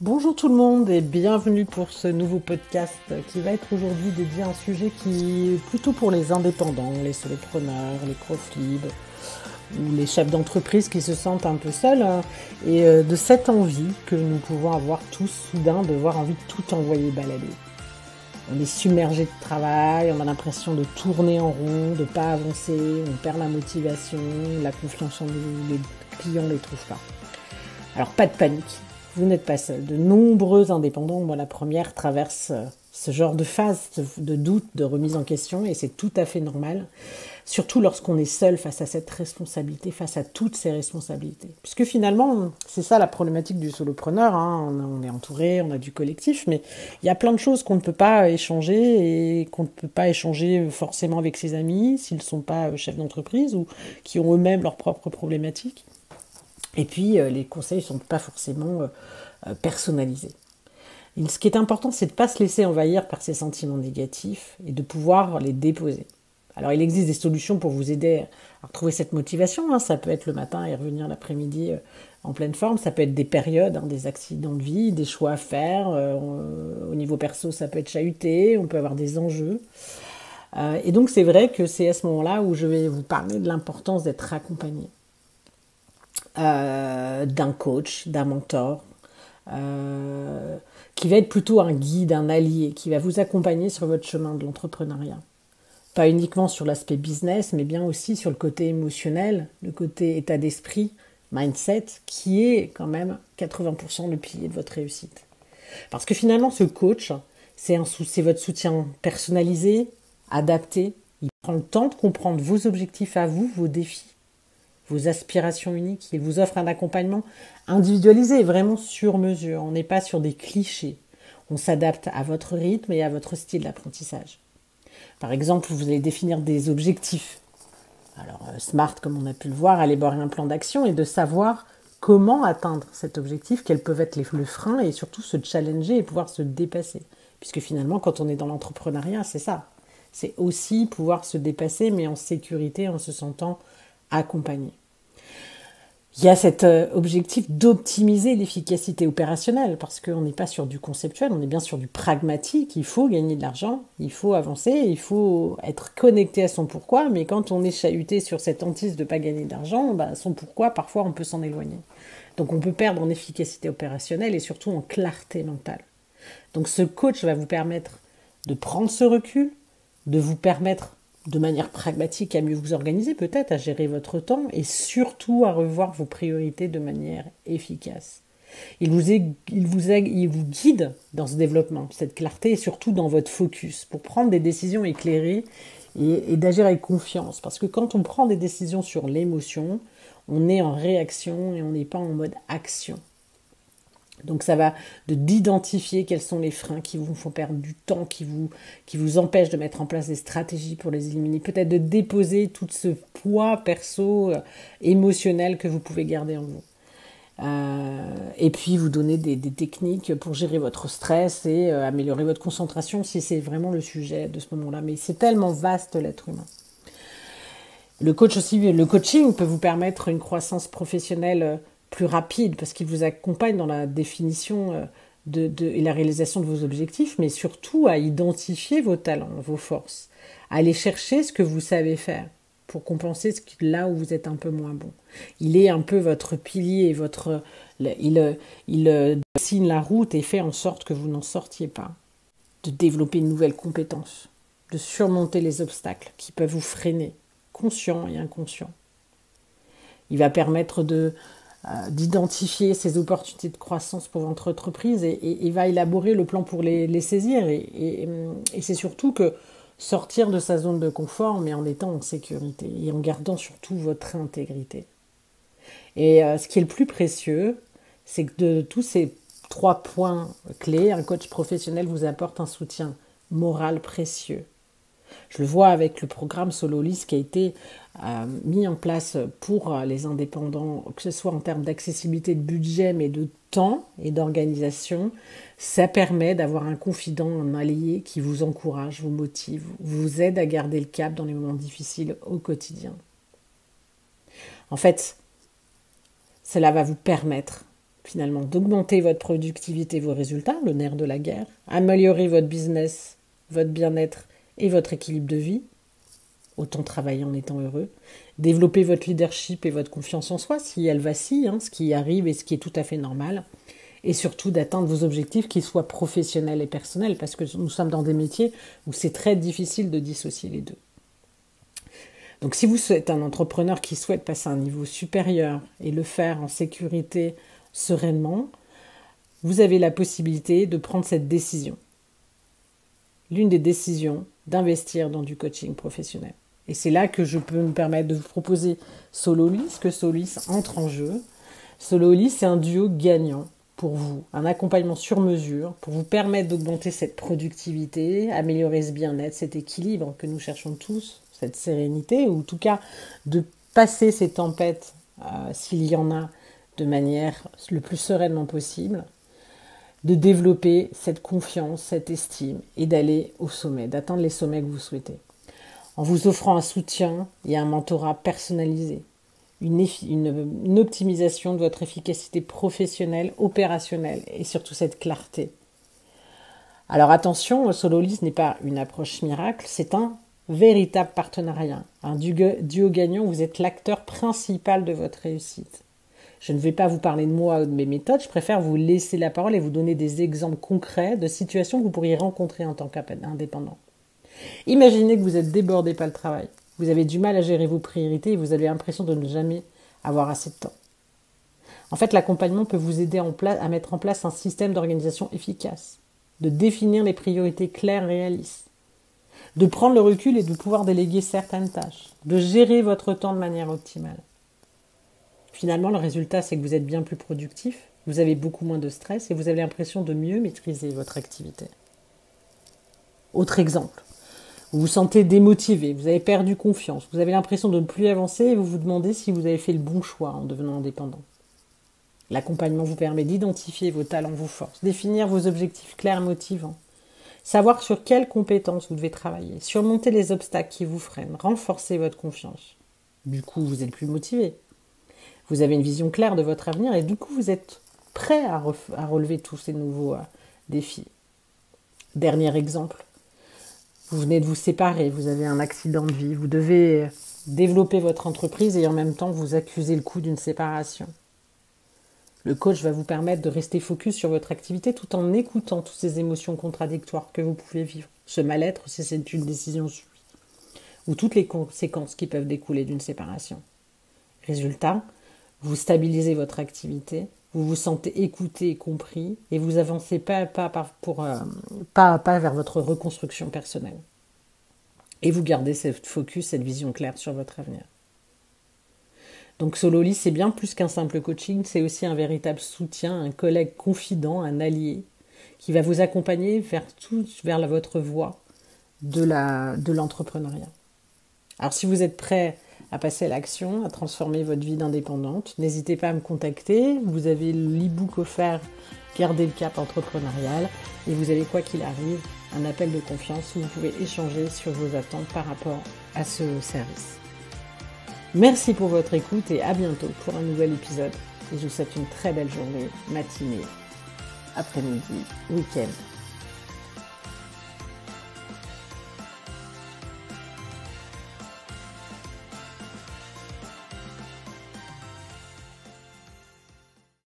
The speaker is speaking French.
Bonjour tout le monde et bienvenue pour ce nouveau podcast qui va être aujourd'hui dédié à un sujet qui est plutôt pour les indépendants, les solopreneurs, les profs libres ou les chefs d'entreprise qui se sentent un peu seuls et de cette envie que nous pouvons avoir tous soudain de voir envie de tout envoyer balader. On est submergé de travail, on a l'impression de tourner en rond, de ne pas avancer, on perd la motivation, la confiance en nous, les clients ne les trouvent pas. Alors pas de panique. Vous n'êtes pas seul. De nombreux indépendants, moi la première, traversent ce genre de phase de doute, de remise en question, et c'est tout à fait normal, surtout lorsqu'on est seul face à cette responsabilité, face à toutes ces responsabilités. Puisque finalement, c'est ça la problématique du solopreneur, on est entouré, on a du collectif, mais il y a plein de choses qu'on ne peut pas échanger, et qu'on ne peut pas échanger forcément avec ses amis, s'ils ne sont pas chefs d'entreprise, ou qui ont eux-mêmes leurs propres problématiques. Et puis, les conseils ne sont pas forcément personnalisés. Et ce qui est important, c'est de ne pas se laisser envahir par ces sentiments négatifs et de pouvoir les déposer. Alors, il existe des solutions pour vous aider à retrouver cette motivation. Ça peut être le matin et revenir l'après-midi en pleine forme. Ça peut être des périodes, des accidents de vie, des choix à faire. Au niveau perso, ça peut être chahuté. On peut avoir des enjeux. Et donc, c'est vrai que c'est à ce moment-là où je vais vous parler de l'importance d'être accompagné. D'un coach, d'un mentor, qui va être plutôt un guide, un allié, qui va vous accompagner sur votre chemin de l'entrepreneuriat. Pas uniquement sur l'aspect business, mais bien aussi sur le côté émotionnel, le côté état d'esprit, mindset, qui est quand même 80% le pilier de votre réussite. Parce que finalement, ce coach, c'est votre soutien personnalisé, adapté. Il prend le temps de comprendre vos objectifs à vous, vos défis, vos aspirations uniques. Il vous offre un accompagnement individualisé, vraiment sur mesure. On n'est pas sur des clichés. On s'adapte à votre rythme et à votre style d'apprentissage. Par exemple, vous allez définir des objectifs. Alors, SMART, comme on a pu le voir, élaborer un plan d'action et de savoir comment atteindre cet objectif, quels peuvent être le frein et surtout se challenger et pouvoir se dépasser. Puisque finalement, quand on est dans l'entrepreneuriat, c'est ça. C'est aussi pouvoir se dépasser, mais en sécurité, en se sentant accompagné. Il y a cet objectif d'optimiser l'efficacité opérationnelle parce qu'on n'est pas sur du conceptuel, on est bien sur du pragmatique. Il faut gagner de l'argent, il faut avancer, il faut être connecté à son pourquoi. Mais quand on est chahuté sur cette hantise de ne pas gagner d'argent, son pourquoi, parfois on peut s'en éloigner. Donc on peut perdre en efficacité opérationnelle et surtout en clarté mentale. Donc ce coach va vous permettre de prendre ce recul, de vous permettre de manière pragmatique à mieux vous organiser, peut-être à gérer votre temps et surtout à revoir vos priorités de manière efficace. Il vous guide dans ce développement, cette clarté et surtout dans votre focus pour prendre des décisions éclairées et d'agir avec confiance. Parce que quand on prend des décisions sur l'émotion, on est en réaction et on n'est pas en mode action. Donc ça va d'identifier quels sont les freins qui vous font perdre du temps, qui vous empêchent de mettre en place des stratégies pour les éliminer. Peut-être de déposer tout ce poids perso, émotionnel que vous pouvez garder en vous. Et puis vous donner des techniques pour gérer votre stress et améliorer votre concentration si c'est vraiment le sujet de ce moment-là. Mais c'est tellement vaste l'être humain. Le coaching peut vous permettre une croissance professionnelle plus rapide parce qu'il vous accompagne dans la définition et la réalisation de vos objectifs, mais surtout à identifier vos talents, vos forces, à aller chercher ce que vous savez faire pour compenser là où vous êtes un peu moins bon. Il est un peu votre pilier, il dessine la route et fait en sorte que vous n'en sortiez pas, de développer une nouvelle compétence, de surmonter les obstacles qui peuvent vous freiner, conscients et inconscients. Il va permettre d'identifier ces opportunités de croissance pour votre entreprise et va élaborer le plan pour les saisir. Et c'est surtout que sortir de sa zone de confort, mais en étant en sécurité et en gardant surtout votre intégrité. Et ce qui est le plus précieux, c'est que de tous ces 3 points clés, un coach professionnel vous apporte un soutien moral précieux. Je le vois avec le programme Sololis qui a été mis en place pour les indépendants, que ce soit en termes d'accessibilité de budget, mais de temps et d'organisation. Ça permet d'avoir un confident, un allié qui vous encourage, vous motive, vous aide à garder le cap dans les moments difficiles au quotidien. En fait, cela va vous permettre finalement d'augmenter votre productivité, vos résultats, le nerf de la guerre, améliorer votre business, votre bien-être et votre équilibre de vie, autant travailler en étant heureux, développer votre leadership et votre confiance en soi, si elle vacille, ce qui arrive et ce qui est tout à fait normal, et surtout d'atteindre vos objectifs qui soient professionnels et personnels, parce que nous sommes dans des métiers où c'est très difficile de dissocier les deux. Donc si vous êtes un entrepreneur qui souhaite passer à un niveau supérieur et le faire en sécurité, sereinement, vous avez la possibilité de prendre cette décision. L'une des décisions d'investir dans du coaching professionnel. Et c'est là que je peux me permettre de vous proposer Sololis, que Sololis entre en jeu. Sololis, c'est un duo gagnant pour vous, un accompagnement sur mesure pour vous permettre d'augmenter cette productivité, améliorer ce bien-être, cet équilibre que nous cherchons tous, cette sérénité, ou en tout cas de passer ces tempêtes, s'il y en a, de manière le plus sereinement possible, de développer cette confiance, cette estime et d'aller au sommet, d'atteindre les sommets que vous souhaitez. En vous offrant un soutien et un mentorat personnalisé, une optimisation de votre efficacité professionnelle, opérationnelle et surtout cette clarté. Alors attention, Sololis n'est pas une approche miracle, c'est un véritable partenariat, un duo gagnant où vous êtes l'acteur principal de votre réussite. Je ne vais pas vous parler de moi ou de mes méthodes, je préfère vous laisser la parole et vous donner des exemples concrets de situations que vous pourriez rencontrer en tant qu'indépendant. Imaginez que vous êtes débordé par le travail, vous avez du mal à gérer vos priorités et vous avez l'impression de ne jamais avoir assez de temps. En fait, l'accompagnement peut vous aider à mettre en place un système d'organisation efficace, de définir les priorités claires et réalistes, de prendre le recul et de pouvoir déléguer certaines tâches, de gérer votre temps de manière optimale. Finalement, le résultat, c'est que vous êtes bien plus productif, vous avez beaucoup moins de stress et vous avez l'impression de mieux maîtriser votre activité. Autre exemple, vous vous sentez démotivé, vous avez perdu confiance, vous avez l'impression de ne plus avancer et vous vous demandez si vous avez fait le bon choix en devenant indépendant. L'accompagnement vous permet d'identifier vos talents, vos forces, définir vos objectifs clairs et motivants, savoir sur quelles compétences vous devez travailler, surmonter les obstacles qui vous freinent, renforcer votre confiance. Du coup, vous êtes plus motivé. Vous avez une vision claire de votre avenir et du coup, vous êtes prêt à relever tous ces nouveaux défis. Dernier exemple, vous venez de vous séparer, vous avez un accident de vie, vous devez développer votre entreprise et en même temps vous accusez le coup d'une séparation. Le coach va vous permettre de rester focus sur votre activité tout en écoutant toutes ces émotions contradictoires que vous pouvez vivre. Ce mal-être, si c'est une décision suivie, ou toutes les conséquences qui peuvent découler d'une séparation. Résultat, vous stabilisez votre activité, vous vous sentez écouté et compris et vous avancez pas à pas vers votre reconstruction personnelle. Et vous gardez cette focus, cette vision claire sur votre avenir. Donc Sololis, c'est bien plus qu'un simple coaching, c'est aussi un véritable soutien, un collègue confident, un allié qui va vous accompagner vers votre voie de l'entrepreneuriat. Alors si vous êtes prêt à passer à l'action, à transformer votre vie d'indépendante, n'hésitez pas à me contacter. Vous avez l'e-book offert Gardez le cap entrepreneurial et vous avez, quoi qu'il arrive, un appel de confiance où vous pouvez échanger sur vos attentes par rapport à ce service. Merci pour votre écoute et à bientôt pour un nouvel épisode. Et je vous souhaite une très belle journée, matinée, après-midi, week-end.